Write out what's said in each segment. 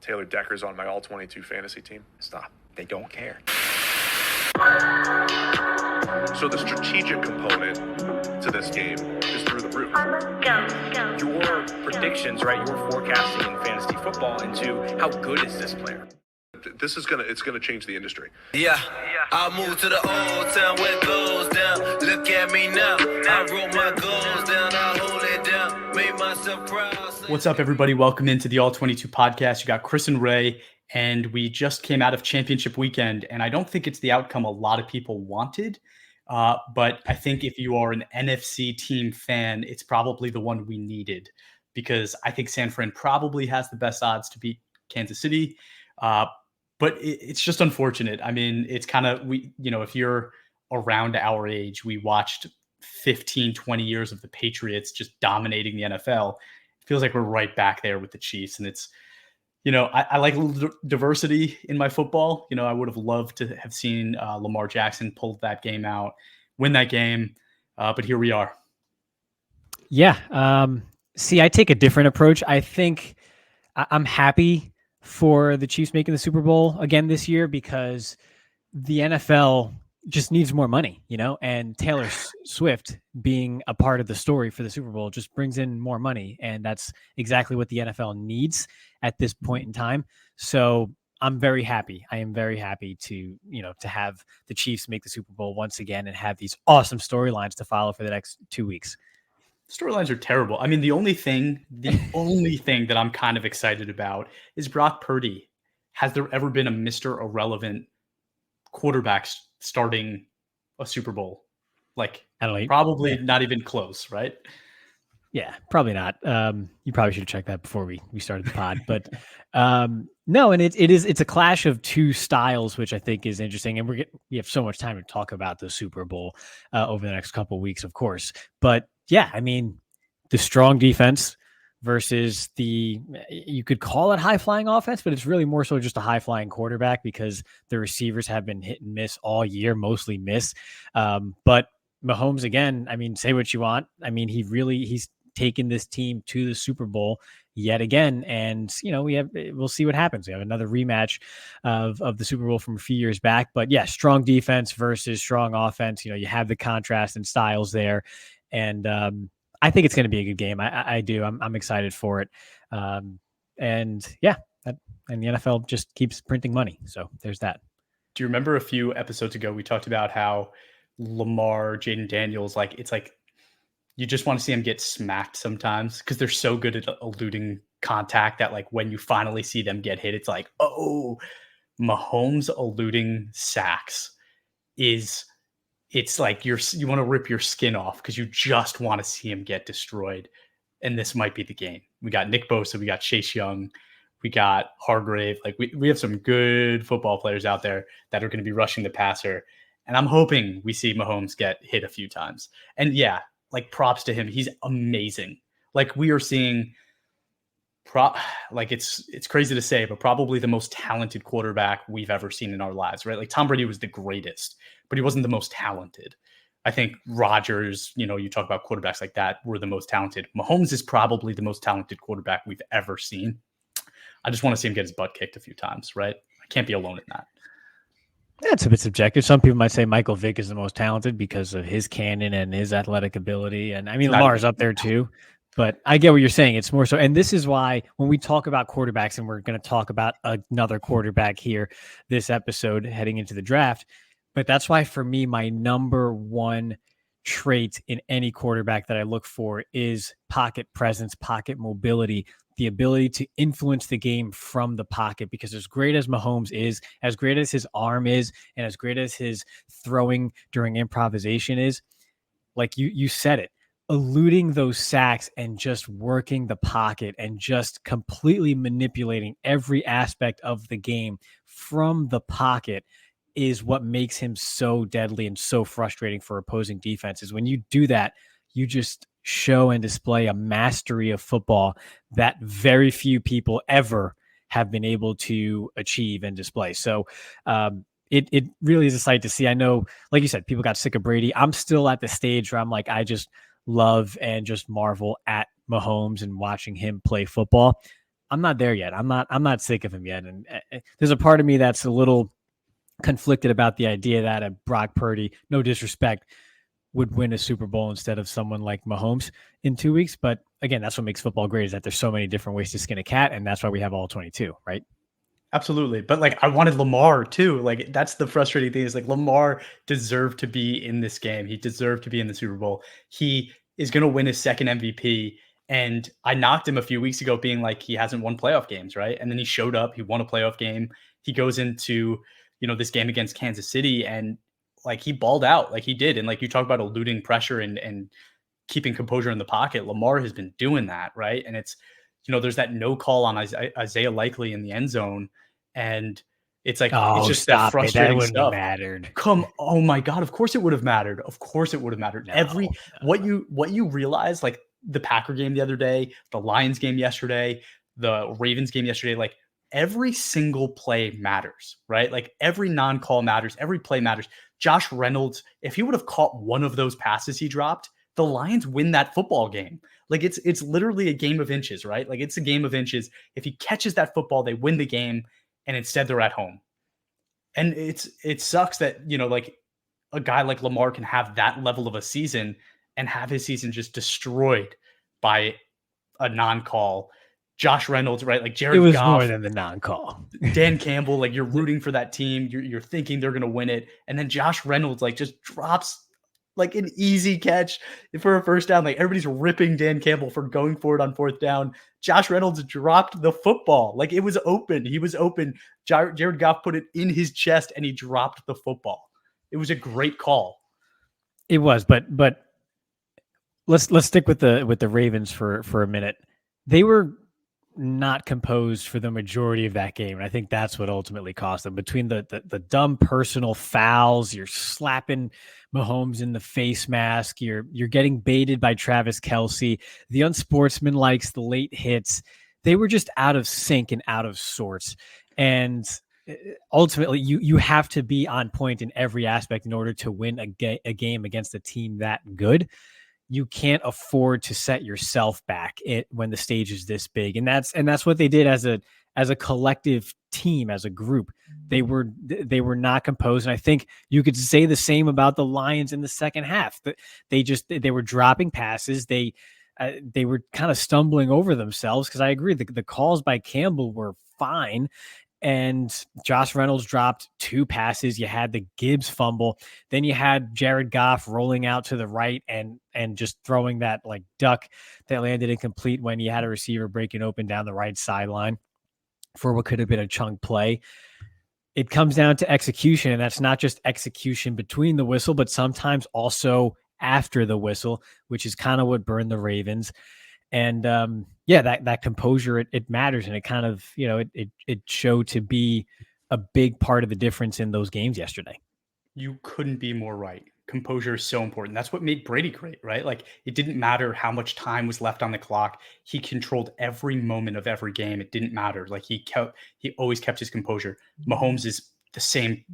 Taylor Decker's on my all-22 fantasy team. Stop. They don't care. So the strategic component to this game is through the roof. Your predictions, right? Your forecasting in fantasy football into how good is this player? This is it's gonna change the industry. Yeah, I moved to the old town where it goes down. Look at me now. I wrote my goals down. I hold it down. Made myself proud. What's up, everybody? Welcome into the All-22 podcast. You got Chris and Ray, and we just came out of championship weekend, and I don't think it's the outcome a lot of people wanted. But I think if you are an NFC team fan, it's probably the one we needed, because I think San Fran probably has the best odds to beat Kansas City. But it's just unfortunate. I mean, it's kind of, if you're around our age, we watched 15, 20 years of the Patriots just dominating the NFL. It feels like we're right back there with the Chiefs. And it's, I like a little diversity in my football. I would have loved to have seen Lamar Jackson pull that game out, win that game. But here we are. Yeah. See, I take a different approach. I think I'm happy for the Chiefs making the Super Bowl again this year, because the NFL just needs more money, and Taylor Swift being a part of the story for the Super Bowl just brings in more money. And that's exactly what the NFL needs at this point in time. So I'm very happy. I am very happy to have the Chiefs make the Super Bowl once again and have these awesome storylines to follow for the next 2 weeks. Storylines are terrible. I mean, the only thing that I'm kind of excited about is Brock Purdy. Has there ever been a Mr. Irrelevant quarterback starting a Super Bowl? Probably not even close, right? Yeah, probably not. You probably should have checked that before we started the pod. But no, and it's a clash of two styles, which I think is interesting. And we have so much time to talk about the Super Bowl over the next couple of weeks, of course. But yeah, I mean, the strong defense versus you could call it high-flying offense, but it's really more so just a high-flying quarterback, because the receivers have been hit and miss all year, mostly miss. But Mahomes, again, I mean, say what you want. I mean, he's taken this team to the Super Bowl yet again. And, we'll see what happens. We have another rematch of the Super Bowl from a few years back. But yeah, strong defense versus strong offense. You have the contrast and styles there. And I think it's going to be a good game. I do. I'm excited for it. And the NFL just keeps printing money. So there's that. Do you remember a few episodes ago, we talked about how Lamar, Jaden Daniels, it's like you just want to see him get smacked sometimes, because they're so good at eluding contact that when you finally see them get hit, it's like, oh, Mahomes eluding sacks it's like you want to rip your skin off, because you just want to see him get destroyed. And this might be the game. We got Nick Bosa, we got Chase Young, we got Hargrave. We have some good football players out there that are going to be rushing the passer. And I'm hoping we see Mahomes get hit a few times. And yeah, props to him. He's amazing. We are seeing it's crazy to say, but probably the most talented quarterback we've ever seen in our lives, right? Tom Brady was the greatest, but he wasn't the most talented. I think Rodgers, you talk about quarterbacks like that, were the most talented. Mahomes is probably the most talented quarterback we've ever seen. I just want to see him get his butt kicked a few times, right? I can't be alone in that. That's a bit subjective. Some people might say Michael Vick is the most talented because of his cannon and his athletic ability. And I mean, Lamar's up there too. But I get what you're saying. It's more so. And this is why when we talk about quarterbacks, and we're going to talk about another quarterback here this episode heading into the draft. But that's why, for me, my number one trait in any quarterback that I look for is pocket presence, pocket mobility, the ability to influence the game from the pocket. Because as great as Mahomes is, as great as his arm is, and as great as his throwing during improvisation is, like you said it, eluding those sacks and just working the pocket and just completely manipulating every aspect of the game from the pocket is what makes him so deadly and so frustrating for opposing defenses. When you do that, you just show and display a mastery of football that very few people ever have been able to achieve and display. So it really is a sight to see. I know, like you said, people got sick of Brady. I'm still at the stage where I'm like, I just love and just marvel at Mahomes and watching him play football. I'm not there yet. I'm not sick of him yet. And there's a part of me that's a little conflicted about the idea that a Brock Purdy, no disrespect, would win a Super Bowl instead of someone like Mahomes in 2 weeks. But again, that's what makes football great, is that there's so many different ways to skin a cat. And that's why we have all 22, right? Absolutely. But like I wanted Lamar too. Like that's the frustrating thing, is like Lamar deserved to be in this game. He deserved to be in the Super Bowl. He is going to win his second MVP. And I knocked him a few weeks ago being like, he hasn't won playoff games, right? And then he showed up, he won a playoff game. He goes into, this game against Kansas City, and like he balled out like he did. And like you talk about eluding pressure and keeping composure in the pocket, Lamar has been doing that, right? And it's, there's that no call on Isaiah Likely in the end zone. And it's like, it's just that frustrating stuff. Mattered. Oh my God. Of course it would have mattered. Of course it would have mattered. What you realize, like the Packer game the other day, the Lions game yesterday, the Ravens game yesterday, like every single play matters, right? Like every non-call matters. Every play matters. Josh Reynolds, if he would have caught one of those passes he dropped, the Lions win that football game. Like it's literally a game of inches, right? Like it's a game of inches. If he catches that football, they win the game, and instead they're at home. And it sucks that, like a guy like Lamar can have that level of a season and have his season just destroyed by a non-call. Josh Reynolds, right? Like Jared Goff. It was more than the non-call. Dan Campbell, like you're rooting for that team. You're thinking they're going to win it. And then Josh Reynolds like just drops like an easy catch for a first down. Like everybody's ripping Dan Campbell for going for it on fourth down. Josh Reynolds dropped the football. Like it was open. He was open. Jared Goff put it in his chest and he dropped the football. It was a great call. It was, but let's stick with the Ravens for a minute. They were not composed for the majority of that game, and I think that's what ultimately cost them. Between the dumb personal fouls, you're slapping Mahomes in the face mask, you're getting baited by Travis Kelce, the unsportsmanlike, the late hits, they were just out of sync and out of sorts. And ultimately, you have to be on point in every aspect in order to win a game against a team that good. You can't afford to set yourself back when the stage is this big. And that's what they did as a collective team, as a group. They were not composed. And I think you could say the same about the Lions in the second half. They were dropping passes. They were kind of stumbling over themselves, because I agree the calls by Campbell were fine. And Josh Reynolds dropped 2 passes. You had the Gibbs fumble. Then you had Jared Goff rolling out to the right and just throwing that like duck that landed incomplete when you had a receiver breaking open down the right sideline for what could have been a chunk play. It comes down to execution, and that's not just execution between the whistle, but sometimes also after the whistle, which is kind of what burned the Ravens. And that composure, it matters. And it kind of, it showed to be a big part of the difference in those games yesterday. You couldn't be more right. Composure is so important. That's what made Brady great, right? Like it didn't matter how much time was left on the clock. He controlled every moment of every game. It didn't matter. Like he always kept his composure. Mahomes is the same,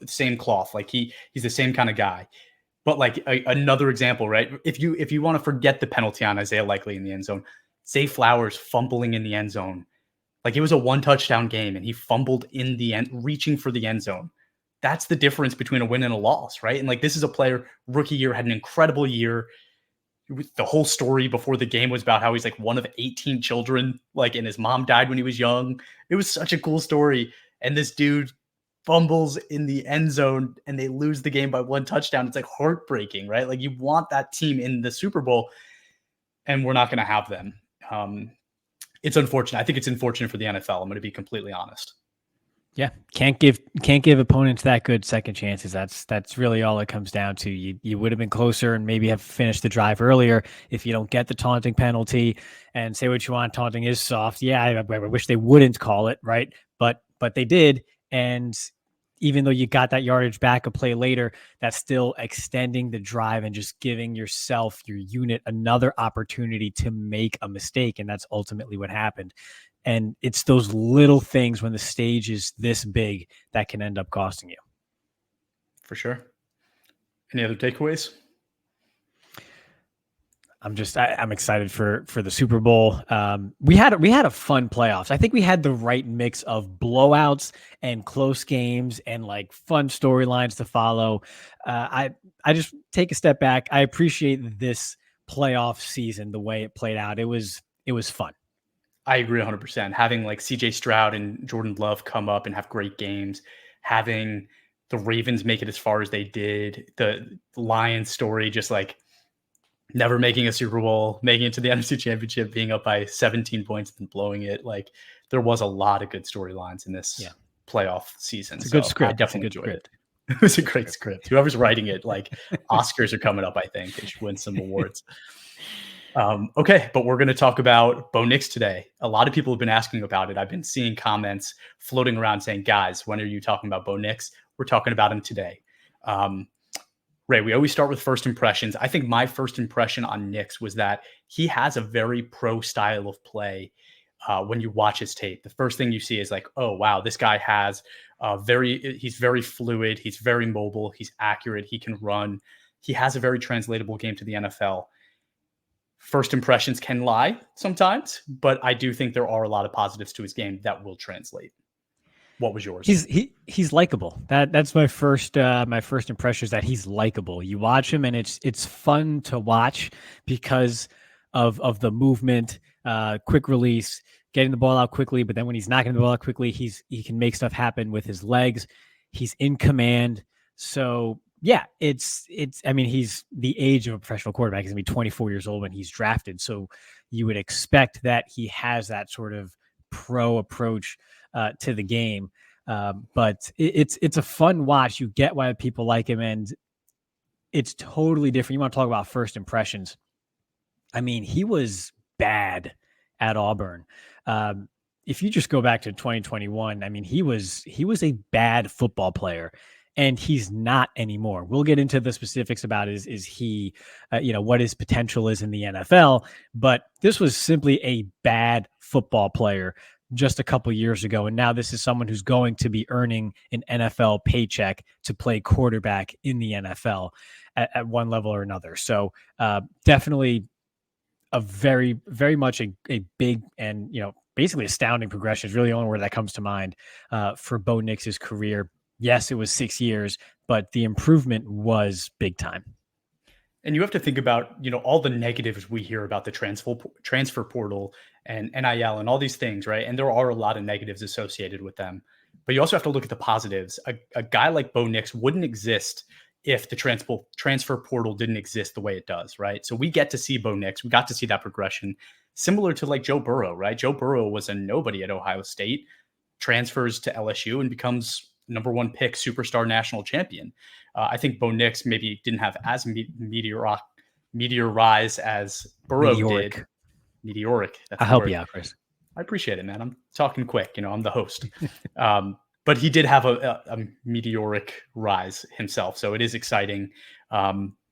same cloth. Like he's the same kind of guy. But like another example, right? If you want to forget the penalty on Isaiah Likely in the end zone, Zay Flowers fumbling in the end zone. Like it was a 1 touchdown game and he fumbled in the end, reaching for the end zone. That's the difference between a win and a loss, right? And like this is a player, rookie year, had an incredible year. The whole story before the game was about how he's like one of 18 children, like, and his mom died when he was young. It was such a cool story. And this dude fumbles in the end zone and they lose the game by 1 touchdown. It's like heartbreaking, right? Like you want that team in the Super Bowl, and we're not going to have them. It's unfortunate. I think it's unfortunate for the NFL. I'm going to be completely honest. Yeah, can't give opponents that good second chances. That's really all it comes down to. You would have been closer and maybe have finished the drive earlier if you don't get the taunting penalty. And say what you want, taunting is soft. Yeah, I wish they wouldn't call it, right? But they did. And even though you got that yardage back a play later, that's still extending the drive and just giving yourself, your unit, another opportunity to make a mistake. And that's ultimately what happened. And it's those little things when the stage is this big that can end up costing you. For sure. Any other takeaways? I'm excited for the Super Bowl. We had a fun playoffs. I think we had the right mix of blowouts and close games and like fun storylines to follow. I just take a step back. I appreciate this playoff season, the way it played out. It was fun. I agree 100%. Having like CJ Stroud and Jordan Love come up and have great games, having the Ravens make it as far as they did, the Lions story, just like never making a Super Bowl, making it to the NFC Championship, being up by 17 points and blowing it. Like there was a lot of good storylines in this playoff season. It's a good script. I definitely enjoyed it. It was a great script. Whoever's writing it, like Oscars are coming up, I think. They should win some awards. Okay, but we're going to talk about Bo Nix today. A lot of people have been asking about it. I've been seeing comments floating around saying, guys, when are you talking about Bo Nix? We're talking about him today. Ray, we always start with first impressions. I think my first impression on Nix was that he has a very pro style of play. When you watch his tape, the first thing you see is like, oh, wow, this guy has he's very fluid. He's very mobile. He's accurate. He can run. He has a very translatable game to the NFL. First impressions can lie sometimes, but I do think there are a lot of positives to his game that will translate. What was yours? He's likable. That's my first impression is that he's likable. You watch him and it's fun to watch because of the movement, quick release, getting the ball out quickly. But then when he's not getting the ball out quickly, he can make stuff happen with his legs. He's in command. So yeah, it's. I mean, he's the age of a professional quarterback. He's gonna be 24 years old when he's drafted. So you would expect that he has that sort of pro approach to the game. But it's a fun watch. You get why people like him, and it's totally different. You want to talk about first impressions? I mean, he was bad at Auburn. If you just go back to 2021, I mean, he was a bad football player. And he's not anymore. We'll get into the specifics about is he, what his potential is in the NFL. But this was simply a bad football player just a couple years ago. And now this is someone who's going to be earning an NFL paycheck to play quarterback in the NFL at one level or another. So definitely a very, very much a big and, basically astounding progression is really the only word that comes to mind for Bo Nix's career. Yes, it was 6 years, but the improvement was big time. And you have to think about, all the negatives we hear about the transfer portal and NIL and all these things, right? And there are a lot of negatives associated with them. But you also have to look at the positives. A guy like Bo Nix wouldn't exist if the transfer portal didn't exist the way it does, right? So we get to see Bo Nix. We got to see that progression, similar to like Joe Burrow, right? Joe Burrow was a nobody at Ohio State, transfers to LSU and becomes number 1 pick, superstar national champion. I think Bo Nix maybe didn't have as meteor rise as Burrow did. Meteoric. I'll help you out, Chris. I appreciate it, man. I'm talking quick. I'm the host. But he did have a meteoric rise himself. So it is exciting.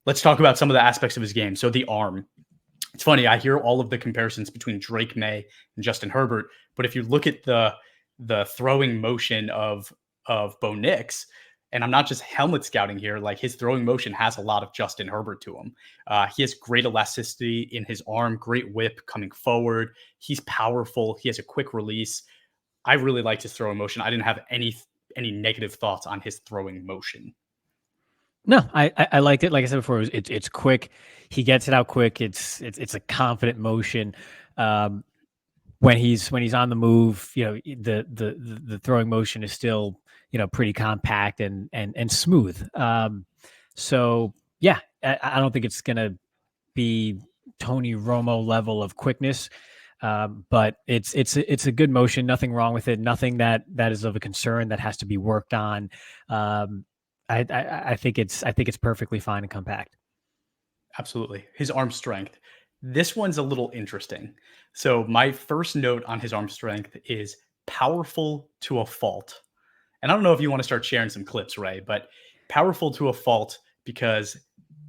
Let's talk about some of the aspects of his game. So the arm. It's funny. I hear all of the comparisons between Drake May and Justin Herbert. But if you look at the throwing motion of Bo Nix, and I'm not just helmet scouting here, like his throwing motion has a lot of Justin Herbert to him. He has great elasticity in his arm, great whip coming forward. He's powerful. He has a quick release. I really liked his throwing motion. I didn't have any negative thoughts on his throwing motion. No, I liked it. Like I said before, it's quick. He gets it out quick. It's a confident motion. When he's on the move, the throwing motion is still, pretty compact and smooth. So yeah, I don't think it's going to be Tony Romo level of quickness. But it's a good motion, nothing wrong with it. Nothing that is of a concern that has to be worked on. I think it's perfectly fine and compact. Absolutely. His arm strength. This one's a little interesting. So my first note on his arm strength is powerful to a fault. And I don't know if you want to start sharing some clips, Ray, but powerful to a fault because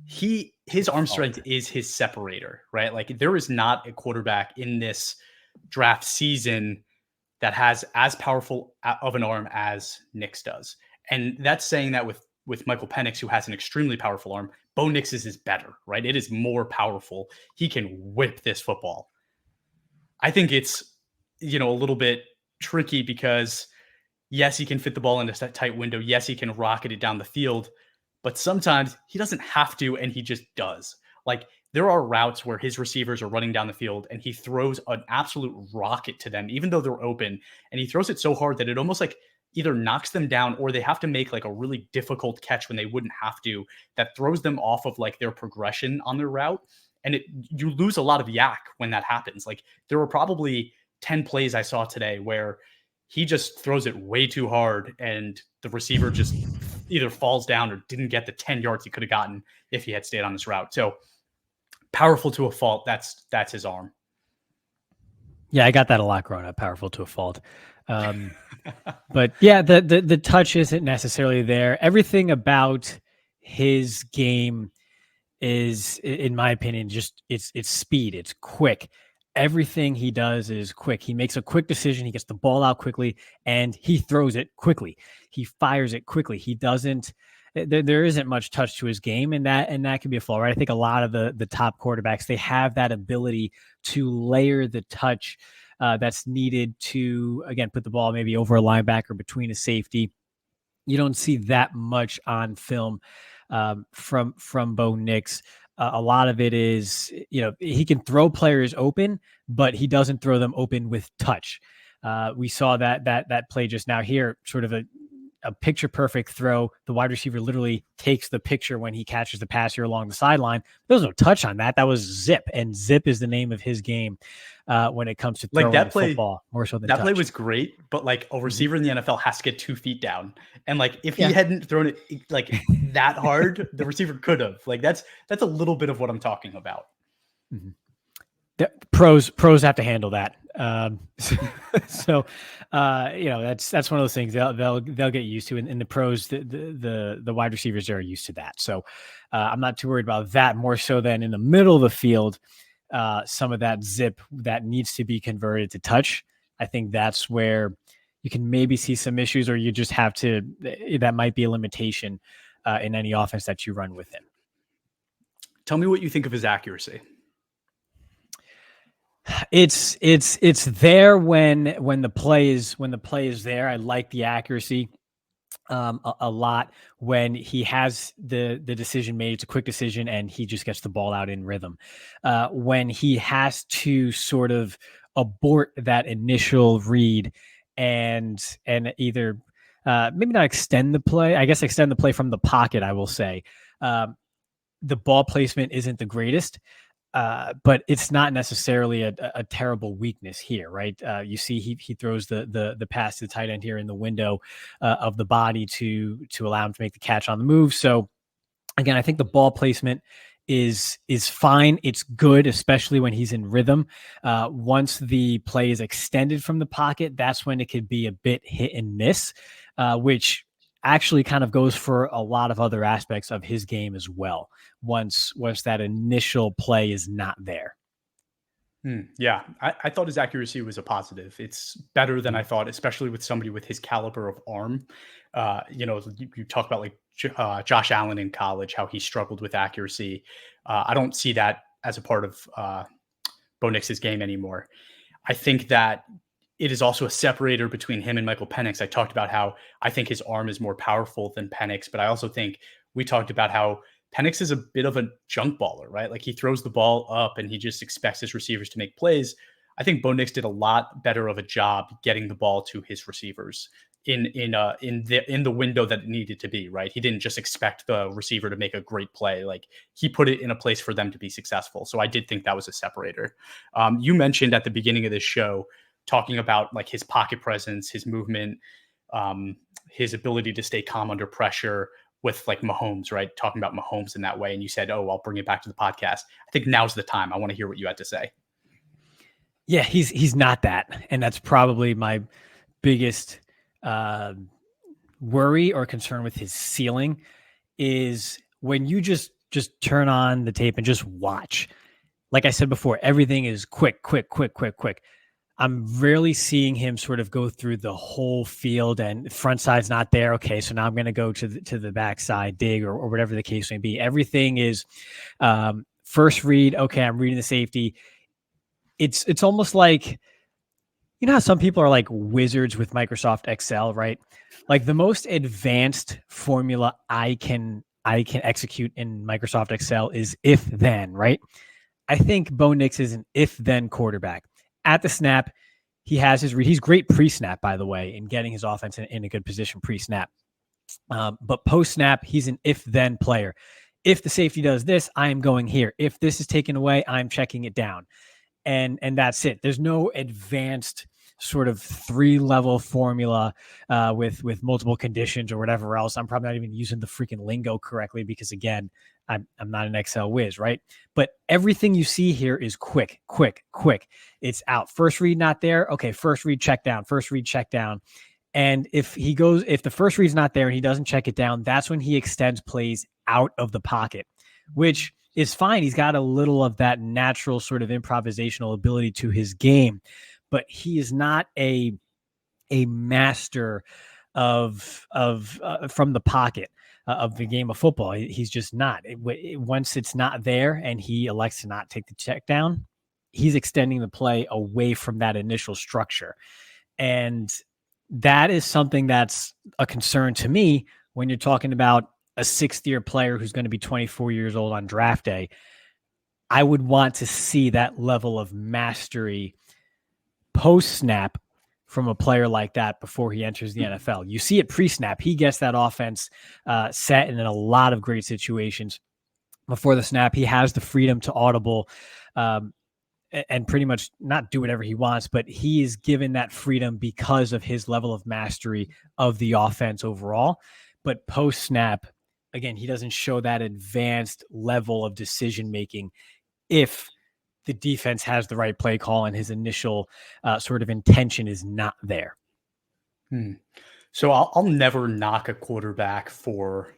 his arm strength is his separator, right? Like there is not a quarterback in this draft season that has as powerful of an arm as Nix does. And that's saying that with with Michael Penix, who has an extremely powerful arm. Bo Nix's is better, right? It is more powerful. He can whip this football. I think it's, a little bit tricky because yes, he can fit the ball in a tight window. Yes, he can rocket it down the field, but sometimes he doesn't have to, and he just does. Like, there are routes where his receivers are running down the field and he throws an absolute rocket to them, even though they're open. And he throws it so hard that it almost like either knocks them down or they have to make like a really difficult catch when they wouldn't have to, that throws them off of like their progression on their route. And you lose a lot of yak when that happens. Like, there were probably 10 plays I saw today where he just throws it way too hard and the receiver just either falls down or didn't get the 10 yards he could have gotten if he had stayed on his route. So powerful to a fault. That's his arm. Yeah, I got that a lot growing up, powerful to a fault. But yeah, the touch isn't necessarily there. Everything about his game is, in my opinion, just it's speed. It's quick. Everything he does is quick. He makes a quick decision. He gets the ball out quickly and he throws it quickly. He fires it quickly. He doesn't, there isn't much touch to his game, and that can be a flaw, right? I think a lot of the top quarterbacks, they have that ability to layer the touch that's needed to, again, put the ball maybe over a linebacker, between a safety. You don't see that much on film from Bo Nix. A lot of it is, he can throw players open, but he doesn't throw them open with touch. We saw that play just now here, sort of a picture perfect throw. The wide receiver literally takes the picture when he catches the pass here along the sideline. There was no touch on that. That was zip, and zip is the name of his game when it comes to throwing that play, football, more so than that touch. Play was great, but like a receiver in the NFL has to get 2 feet down, and like if he hadn't thrown it like that hard, the receiver could have. Like that's a little bit of what I'm talking about. Mm-hmm. The pros have to handle that. So that's one of those things they'll get used to, and the pros, the wide receivers are used to that. So I'm not too worried about that. More so than in the middle of the field, some of that zip that needs to be converted to touch. I think that's where you can maybe see some issues, or you just have to. That might be a limitation in any offense that you run with him. Tell me what you think of his accuracy. It's there when the play is there. I like the accuracy a lot when he has the decision made. It's a quick decision and he just gets the ball out in rhythm. When he has to sort of abort that initial read and either maybe not extend the play. I guess extend the play from the pocket. I will say the ball placement isn't the greatest. But it's not necessarily a terrible weakness here, right? You see, he throws the pass to the tight end here in the window of the body to allow him to make the catch on the move. So again, I think the ball placement is fine. It's good, especially when he's in rhythm. Once the play is extended from the pocket, that's when it could be a bit hit and miss, which actually kind of goes for a lot of other aspects of his game as well. Once that initial play is not there. Yeah, I thought his accuracy was a positive. It's better than I thought, especially with somebody with his caliber of arm. You talk about like Josh Allen in college, how he struggled with accuracy. I don't see that as a part of Bo Nix's game anymore. I think that it is also a separator between him and Michael Penix. I talked about how I think his arm is more powerful than Penix, but I also think we talked about how Penix is a bit of a junk baller, right? Like he throws the ball up and he just expects his receivers to make plays. I think Bo Nix did a lot better of a job getting the ball to his receivers in the window that it needed to be, right? He didn't just expect the receiver to make a great play. Like he put it in a place for them to be successful. So I did think that was a separator. You mentioned at the beginning of this show, talking about like his pocket presence, his movement, his ability to stay calm under pressure with like Mahomes, right? Talking about Mahomes in that way. And you said, oh, I'll bring it back to the podcast. I think now's the time. I want to hear what you had to say. Yeah, he's not that. And that's probably my biggest worry or concern with his ceiling is when you just turn on the tape and just watch. Like I said before, everything is quick. I'm rarely seeing him sort of go through the whole field and front side's not there. Okay, so now I'm going to go to the backside dig or whatever the case may be. Everything is first read. Okay, I'm reading the safety. It's almost like, you know how some people are like wizards with Microsoft Excel, right? Like the most advanced formula I can execute in Microsoft Excel is if then, right? I think Bo Nix is an if then quarterback. At the snap, he has his read. He's great pre-snap, by the way, in getting his offense in a good position pre-snap. But post-snap, he's an if then player. If the safety does this, I am going here. If this is taken away, I'm checking it down. And that's it. There's no advanced sort of 3-level formula with multiple conditions or whatever else. I'm probably not even using the freaking lingo correctly because, again, I'm not an Excel whiz, right? But everything you see here is quick. It's out. First read not there. Okay, first read check down. First read check down. And if the first read's not there and he doesn't check it down, that's when he extends plays out of the pocket, which is fine. He's got a little of that natural sort of improvisational ability to his game, but he is not a master of from the pocket of the game of football. He's just not. Once it's not there and he elects to not take the check down, he's extending the play away from that initial structure. And that is something that's a concern to me when you're talking about a 6th-year player who's going to be 24 years old on draft day. I would want to see that level of mastery post-snap from a player like that before he enters the NFL. You see it pre-snap. He gets that offense set in a lot of great situations. Before the snap, he has the freedom to audible and pretty much not do whatever he wants, but he is given that freedom because of his level of mastery of the offense overall. But post-snap, again, he doesn't show that advanced level of decision-making if the defense has the right play call and his initial sort of intention is not there. So I'll never knock a quarterback for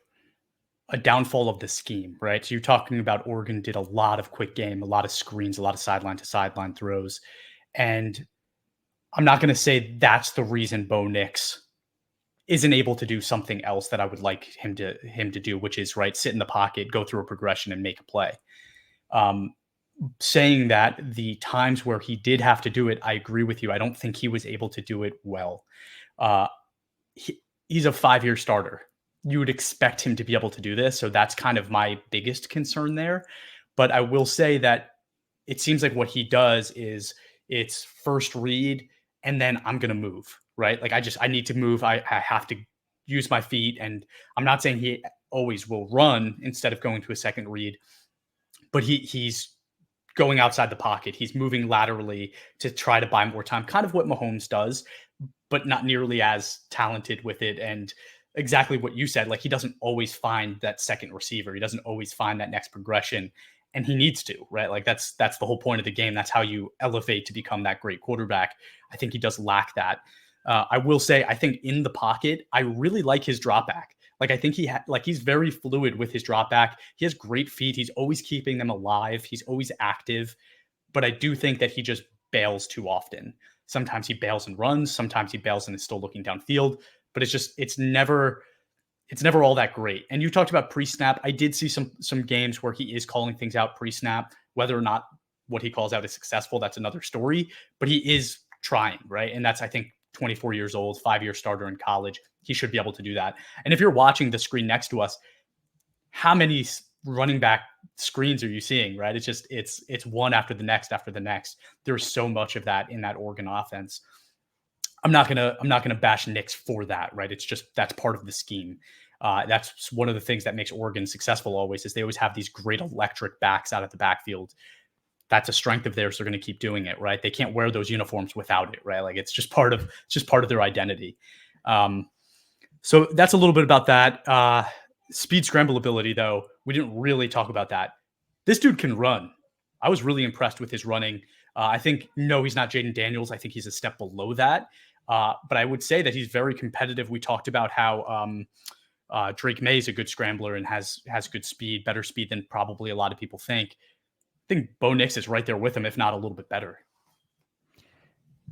a downfall of the scheme, right? So you're talking about Oregon did a lot of quick game, a lot of screens, a lot of sideline to sideline throws. And I'm not going to say that's the reason Bo Nix isn't able to do something else that I would like him to do, which is, right, sit in the pocket, go through a progression and make a play. Saying that, the times where he did have to do it, I agree with you. I don't think he was able to do it well. He's a 5-year starter. You would expect him to be able to do this. So that's kind of my biggest concern there. But I will say that it seems like what he does is it's first read and then I'm going to move, right? Like I need to move. I have to use my feet. And I'm not saying he always will run instead of going to a second read, but he's going outside the pocket. He's moving laterally to try to buy more time, kind of what Mahomes does, but not nearly as talented with it. And exactly what you said, like he doesn't always find that second receiver. He doesn't always find that next progression, and he needs to, right? Like that's the whole point of the game. That's how you elevate to become that great quarterback. I think he does lack that. I will say, I think in the pocket, I really like his drop back. Like I think he's very fluid with his drop back. He has great feet. He's always keeping them alive. He's always active, but I do think that he just bails too often. Sometimes he bails and runs. Sometimes he bails and is still looking downfield. But it's never all that great. And you talked about pre-snap. I did see some games where he is calling things out pre-snap. Whether or not what he calls out is successful, that's another story. But he is trying, right? And that's, I think, 24 years old, 5-year starter in college. He should be able to do that. And if you're watching the screen next to us, how many running back screens are you seeing, right? It's just it's one after the next after the next. There's so much of that in that Oregon offense. I'm not gonna bash Nix for that, right? It's just that's part of the scheme. That's one of the things that makes Oregon successful always, is they always have these great electric backs out of the backfield. That's a strength of theirs. They're going to keep doing it, right? They can't wear those uniforms without it, right? Like it's just part of their identity. So that's a little bit about that. Speed scramble ability, though, we didn't really talk about that. This dude can run. I was really impressed with his running. I think, no, he's not Jaden Daniels. I think he's a step below that. But I would say that he's very competitive. We talked about how Drake May is a good scrambler and has good speed, better speed than probably a lot of people think. I think Bo Nix is right there with him, if not a little bit better.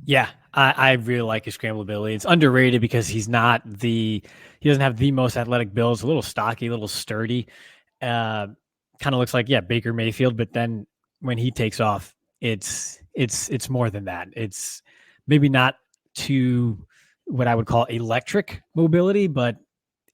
Yeah, I really like his scramblability. It's underrated because he doesn't have the most athletic builds, a little stocky, a little sturdy. Uh, Kind of looks like, yeah, Baker Mayfield, but then when he takes off, it's more than that. It's maybe not to what I would call electric mobility, but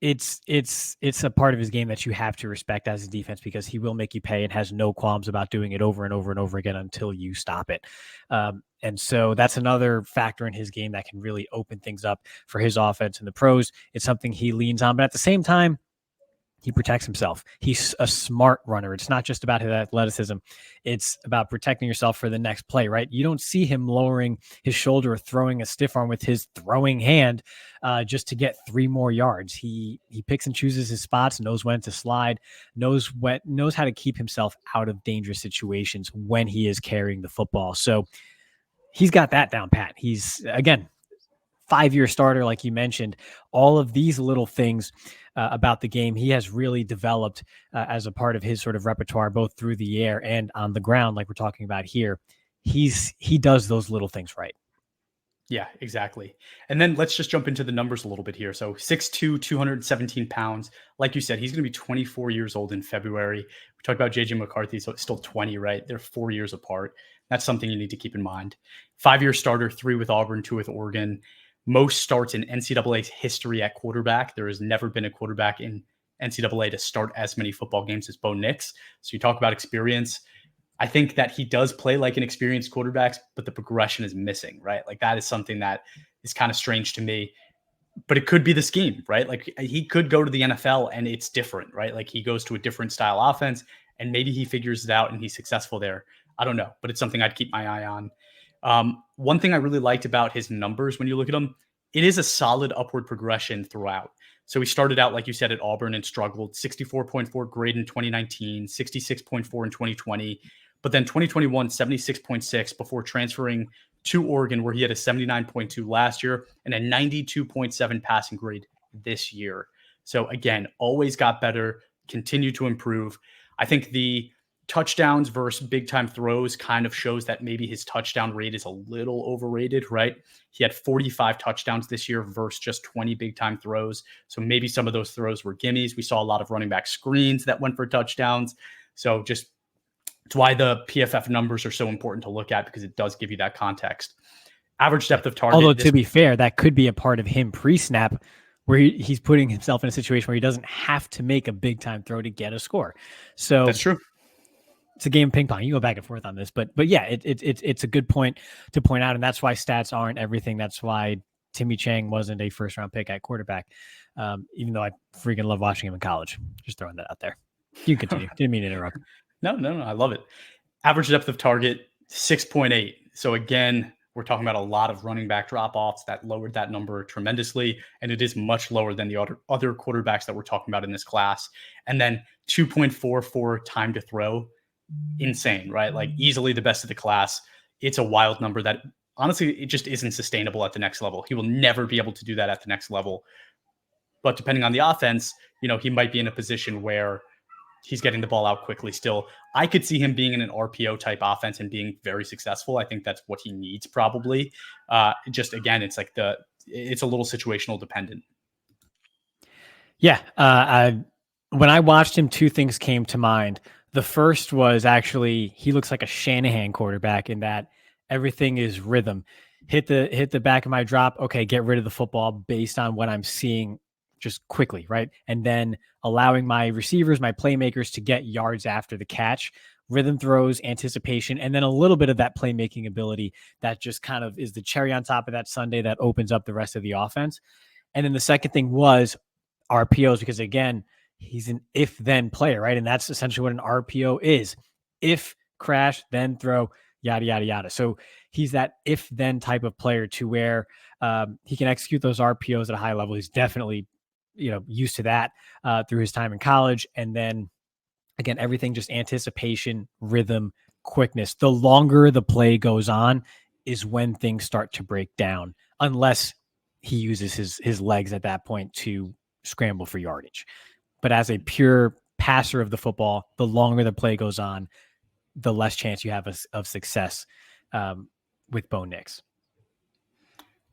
it's a part of his game that you have to respect as a defense because he will make you pay and has no qualms about doing it over and over and over again until you stop it. And so that's another factor in his game that can really open things up for his offense and the pros. It's something he leans on, but at the same time, he protects himself. He's a smart runner. It's not just about his athleticism. It's about protecting yourself for the next play, right? You don't see him lowering his shoulder or throwing a stiff arm with his throwing hand just to get 3 more yards. He picks and chooses his spots, knows when to slide, knows how to keep himself out of dangerous situations when he is carrying the football. So he's got that down pat. He's, again, 5-year starter, like you mentioned. All of these little things about the game he has really developed as a part of his sort of repertoire, both through the air and on the ground, like we're talking about here. He does those little things right. Yeah, exactly. And then let's just jump into the numbers a little bit here. So 6'2", 217 pounds. Like you said, he's going to be 24 years old in February. We talked about JJ McCarthy, so it's still 20, right? They're 4 years apart. That's something you need to keep in mind. 5-year starter, 3 with Auburn, 2 with Oregon. Most starts in NCAA history at quarterback. There has never been a quarterback in NCAA to start as many football games as Bo Nix. So you talk about experience. I think that he does play like an experienced quarterback, but the progression is missing, right? Like that is something that is kind of strange to me, but it could be the scheme, right? Like he could go to the NFL and it's different, right? Like he goes to a different style offense and maybe he figures it out and he's successful there. I don't know, but it's something I'd keep my eye on. One thing I really liked about his numbers when you look at them, it is a solid upward progression throughout. So he started out, like you said, at Auburn and struggled, 64.4 grade in 2019, 66.4 in 2020. But then 2021, 76.6 before transferring to Oregon, where he had a 79.2 last year and a 92.7 passing grade this year. So again, always got better, continued to improve. I think the touchdowns versus big time throws kind of shows that maybe his touchdown rate is a little overrated, right? He had 45 touchdowns this year versus just 20 big time throws. So maybe some of those throws were gimmies. We saw a lot of running back screens that went for touchdowns. So just it's why the PFF numbers are so important to look at because it does give you that context. Average depth of target. Although to be fair, that could be a part of him pre-snap where he's putting himself in a situation where he doesn't have to make a big time throw to get a score. So that's true. It's a game of ping pong. You go back and forth on this, but yeah, it's a good point to point out, and that's why stats aren't everything. That's why Timmy Chang wasn't a first round pick at quarterback, even though I freaking love watching him in college. Just throwing that out there. You continue. Didn't mean to interrupt. No, I love it. Average depth of target, 6.8. So again, we're talking about a lot of running back drop-offs that lowered that number tremendously, and it is much lower than the other quarterbacks that we're talking about in this class. And then 2.44 time to throw, insane, right? Like easily the best of the class. It's a wild number that honestly, it just isn't sustainable at the next level. He will never be able to do that at the next level. But depending on the offense, he might be in a position where he's getting the ball out quickly still. I could see him being in an RPO type offense and being very successful. I think that's what he needs probably. Just again, it's like it's a little situational dependent. Yeah. When I watched him, 2 things came to mind. The first was actually he looks like a Shanahan quarterback in that everything is rhythm. Hit the back of my drop. Okay, get rid of the football based on what I'm seeing just quickly, right? And then allowing my receivers, my playmakers to get yards after the catch, rhythm throws, anticipation, and then a little bit of that playmaking ability that just kind of is the cherry on top of that sundae that opens up the rest of the offense. And then the second thing was RPOs, because again, he's an if-then player, right? And that's essentially what an RPO is. If, crash, then throw, yada, yada, yada. So he's that if-then type of player to where he can execute those RPOs at a high level. He's definitely used to that through his time in college. And then again, everything just anticipation, rhythm, quickness. The longer the play goes on is when things start to break down, unless he uses his legs at that point to scramble for yardage. But as a pure passer of the football, the longer the play goes on, the less chance you have of success with Bo Nix.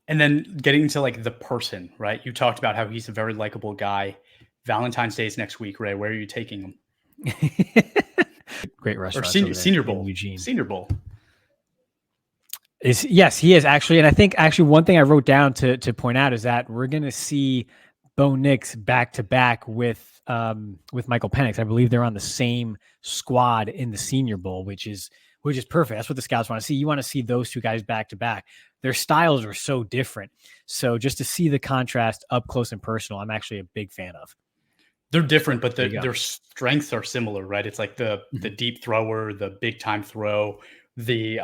And then getting to like the person, right? You talked about how he's a very likable guy. Valentine's Day is next week, Ray. Where are you taking him? Great Or restaurant. Senior Bowl. Eugene. Senior Bowl. Yes, he is actually. And I think actually one thing I wrote down to point out is that we're going to see Bo Nix back to back with Michael Penix. I believe they're on the same squad in the Senior Bowl, which is perfect. That's what the scouts want to see. You want to see those two guys back to back. Their styles are so different. So just to see the contrast up close and personal, I'm actually a big fan of. They're different, but their strengths are similar, right? It's like the deep thrower, the big time throw, the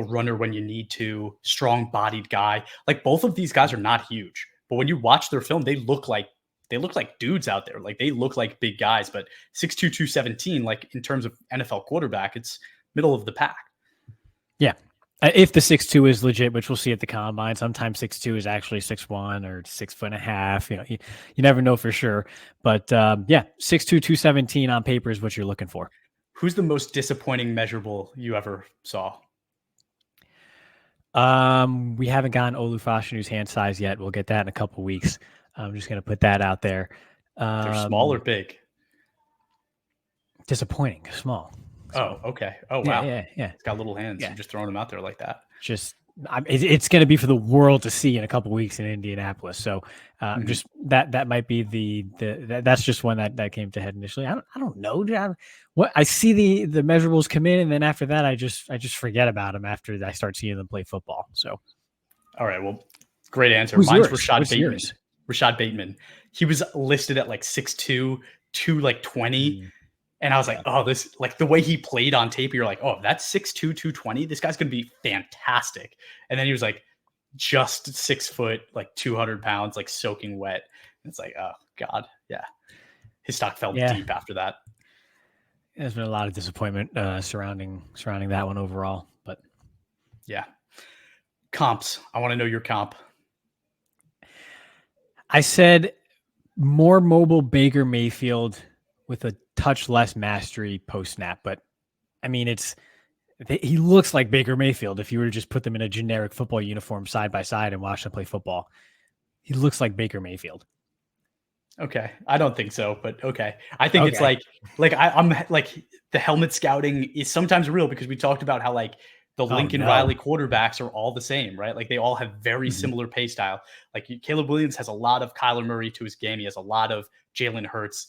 runner when you need to, strong bodied guy. Like both of these guys are not huge, but when you watch their film, they look like dudes out there. Like they look like big guys, but 6'2", 217, like in terms of NFL quarterback, it's middle of the pack. Yeah. If the 6'2" is legit, which we'll see at the combine, sometimes 6'2" is actually 6'1" or 6'1.5". You know, you never know for sure. But 6'2", 217 on paper is what you're looking for. Who's the most disappointing measurable you ever saw? We haven't gotten Olu Fashanu's hand size yet. We'll get that in a couple weeks. I'm just going to put that out there. They're small or big? Disappointing, small. Oh, okay. Oh, wow. Yeah. It's got little hands. Yeah. You're just throwing them out there like that. It's going to be for the world to see in a couple weeks in Indianapolis. So just that might be that's just one that came to head initially. I don't know. I see the measurables come in, and then after that, I just forget about them after I start seeing them play football. So, all right. Well, great answer. Who's Mine's yours? Rashad Bateman. Rashad Bateman. He was listed at like 6'2", 220. And I was like, oh, this, like the way he played on tape, you're like, oh, that's 6'2", 220. This guy's going to be fantastic. And then he was like just 6 foot, like 200 pounds, like soaking wet. And it's like, oh God. Yeah. His stock fell deep after that. There's been a lot of disappointment surrounding that one overall, but yeah. Comps. I want to know your comp. I said more mobile Baker Mayfield with a touch less mastery post snap, but I mean, he looks like Baker Mayfield. If you were to just put them in a generic football uniform side by side and watch them play football, he looks like Baker Mayfield. Okay. I don't think so, but okay. I think it's like I'm like the helmet scouting is sometimes real because we talked about how like the Lincoln Riley quarterbacks are all the same, right? Like they all have very similar play style. Like Caleb Williams has a lot of Kyler Murray to his game. He has a lot of Jalen Hurts,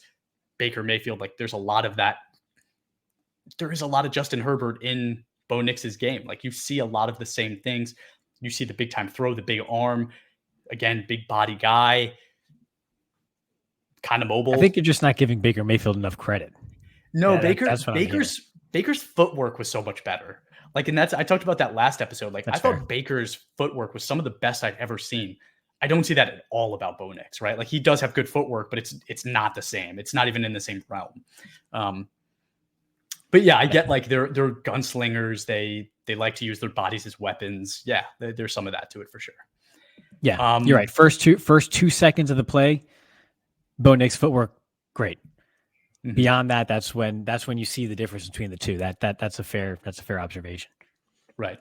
Baker Mayfield. Like there's a lot of that. There is a lot of Justin Herbert in Bo Nix's game. Like you see a lot of the same things. You see the big time throw, the big arm, again, big body guy, kind of mobile. I think you're just not giving Baker Mayfield enough credit. No, Baker's footwork was so much better. Like, and I talked about that last episode. Like, I thought Baker's footwork was some of the best I've ever seen. I don't see that at all about Bo Nix, right? Like, he does have good footwork, but it's not the same. It's not even in the same realm. But yeah, I get like they're gunslingers. They like to use their bodies as weapons. Yeah, there's some of that to it for sure. Yeah, you're right. First 2 seconds of the play, Bo Nix footwork, great. Mm-hmm. Beyond that, that's when you see the difference between the two. That's a fair observation. Right.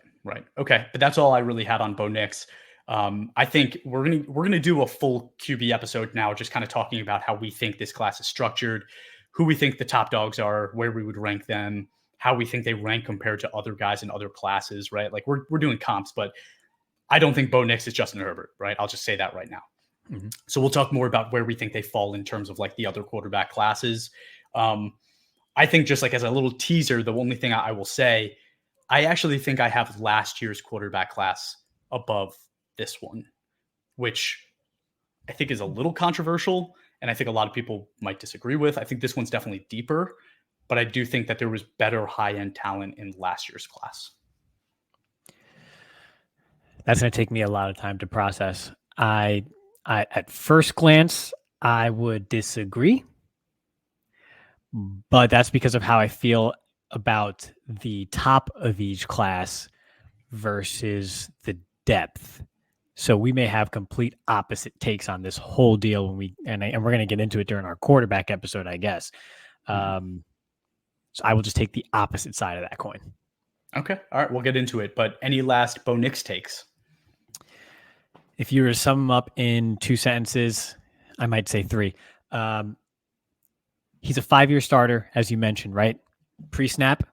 Okay, but that's all I really had on Bo Nix. I think we're gonna do a full QB episode now, just kind of talking about how we think this class is structured, who we think the top dogs are, where we would rank them, how we think they rank compared to other guys in other classes. Right? Like we're doing comps, but I don't think Bo Nix is Justin Herbert. Right? I'll just say that right now. Mm-hmm. So we'll talk more about where we think they fall in terms of like the other quarterback classes. I think just like as a little teaser, the only thing I will say, I actually think I have last year's quarterback class above this one, which I think is a little controversial. And I think a lot of people might disagree with. I think this one's definitely deeper, but I do think that there was better high-end talent in last year's class. That's going to take me a lot of time to process. I at first glance, I would disagree, but that's because of how I feel about the top of each class versus the depth. So we may have complete opposite takes on this whole deal and we're going to get into it during our quarterback episode, I guess. So I will just take the opposite side of that coin. Okay. All right. We'll get into it, but any last Bo Nix takes? if you were to sum him up in 2 sentences, I might say 3. He's a 5-year starter, as you mentioned, right? Pre-snap,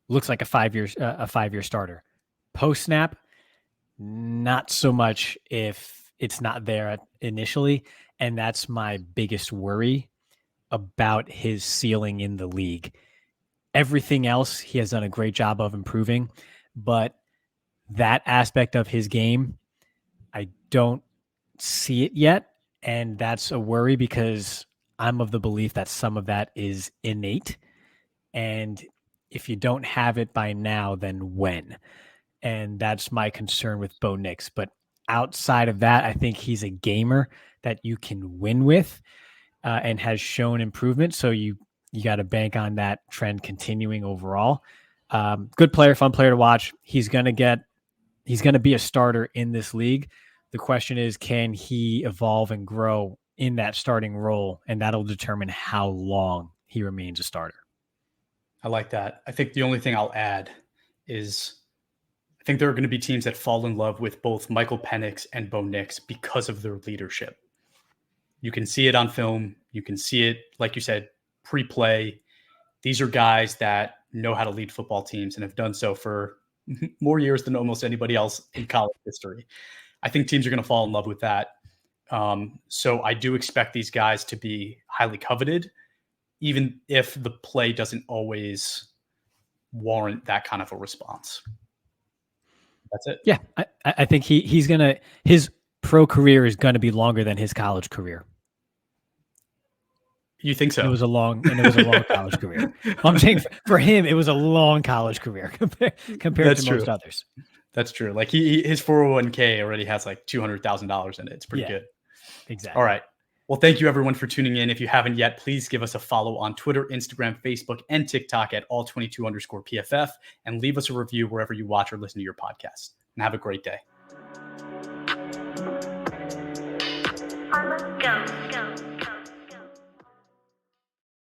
looks like a 5-year starter. Post-snap, not so much if it's not there initially. And that's my biggest worry about his ceiling in the league. Everything else he has done a great job of improving, but that aspect of his game, I don't see it yet. And that's a worry because I'm of the belief that some of that is innate. And if you don't have it by now, then when? And that's my concern with Bo Nix. But outside of that, I think he's a gamer that you can win with and has shown improvement. So you got to bank on that trend continuing overall. Good player, fun player to watch. He's going to be a starter in this league. The question is, can he evolve and grow in that starting role? And that'll determine how long he remains a starter. I like that. I think the only thing I'll add is I think there are going to be teams that fall in love with both Michael Penix and Bo Nix because of their leadership. You can see it on film. You can see it, like you said, pre-play. These are guys that know how to lead football teams and have done so for more years than almost anybody else in college history. I think teams are going to fall in love with that. So I do expect these guys to be highly coveted, even if the play doesn't always warrant that kind of a response. That's it. Yeah, I think his pro career is going to be longer than his college career. You think so? It was a long college career. I'm saying for him, it was a long college career compared to most others. That's true. Like his 401k already has like $200,000 in it. It's pretty good. Exactly. All right. Well, thank you everyone for tuning in. If you haven't yet, please give us a follow on Twitter, Instagram, Facebook, and TikTok at all22_PFF, and leave us a review wherever you watch or listen to your podcast. And have a great day. Go.